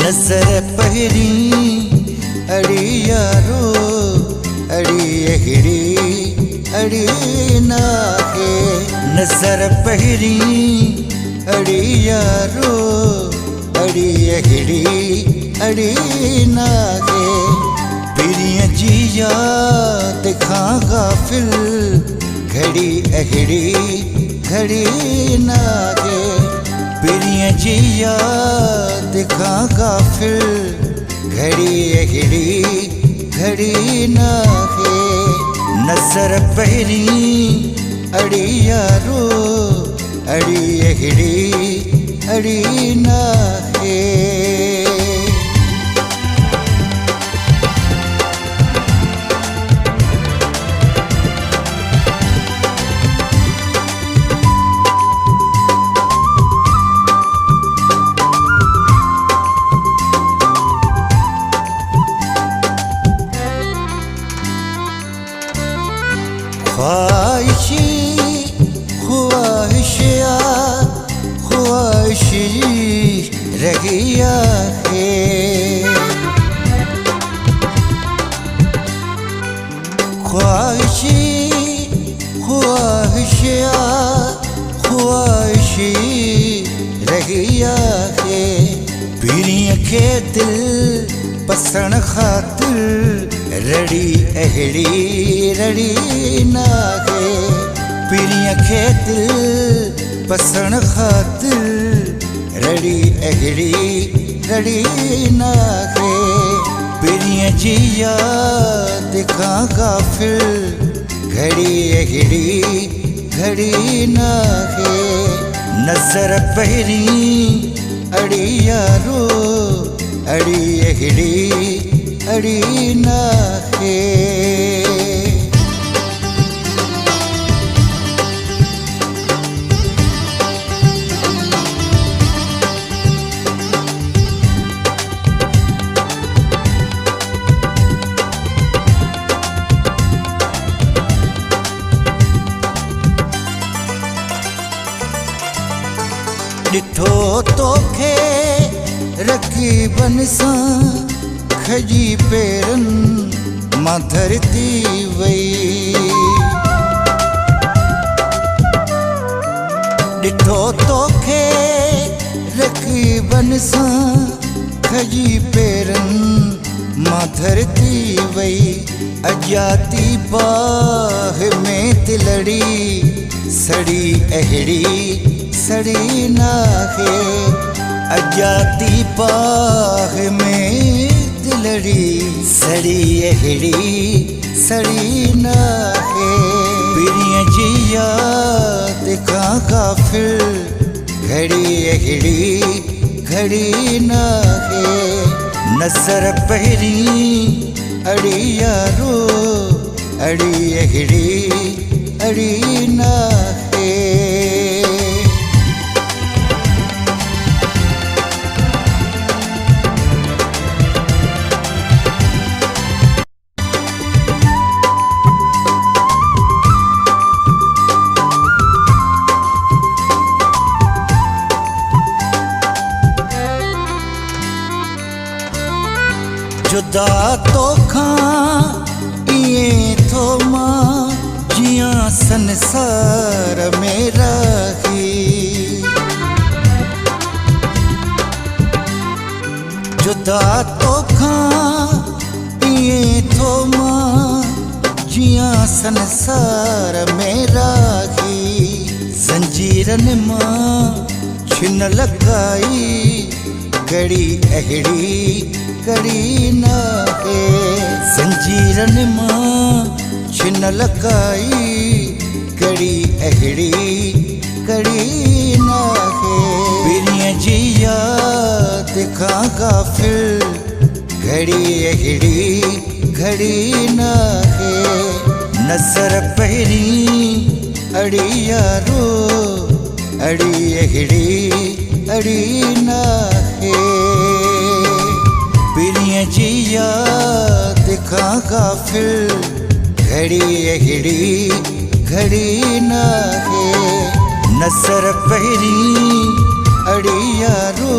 नजर पहिरी अड़ी यारो अड़ी हिड़ी अड़ी नागे नजर पहिरी अड़ी यारो अड़ी हिड़ी अड़ी नागे पिरिया जिया दिखा गाफिल घड़ी अहिड़ी घड़ी नागे पिरिया जिया दिखा गाफिल घड़ी अहिड़ी घड़ी नागे नजर पहिरी अड़ी यारो अड़ी अहिड़ी अड़ी नागे ख्वाहिशी ख्वाहिशिया ख्वाहिशी रहिया है ख्वाहिशी ख्वाहिशिया ख्वाहिशी रहिया है पीरिया के दिल पसंद खातिर रड़ी अहिड़ी रड़ी नागे पिरिया के दिल पसंद खातिर रड़ी अहिड़ी रड़ी नागे पिरिया जिया दिखा गाफिल घड़ी अहिड़ी घड़ी नागे नजर पहिरी अड़ी यारो अड़ी अहिड़ी अड़ी नागे डिठो तोखे रखी बनसा खजी पेरन मां धरती वई डिठो तोखे रखी बनसा खजी पेरन मां धरती वई अजाती बाह में तिलड़ी सड़ी अहिड़ी सड़ी नागे अजाती बाह में दिलड़ी सड़ी अहिड़ी सड़ी नागे पिरिया जिया दिखा गाफिल घड़ी अहिड़ी घड़ी नागे नजर पहिरी अड़ी यारो अड़ी अहिड़ी अड़ी नागे जुदा तो खां इए थो मां जिया संसार में रही जुदा तो खां इए थो मां जिया संसार में रही जंजीरन मां छिन लगाई घड़ी अहिड़ी घड़ी नागे जंजीरन मां छिन लगाई घड़ी अहिड़ी घड़ी नागे पिरिया जिया दिखा गाफिल घड़ी अहिड़ी घड़ी नागे नजर पहिरी अड़ी यारो अड़ी अहिड़ी अड़ी नागे पिरिया जिया दिखा गाफिल घड़ी अहिड़ी घड़ी नागे नजर पहिरी अड़ी यारो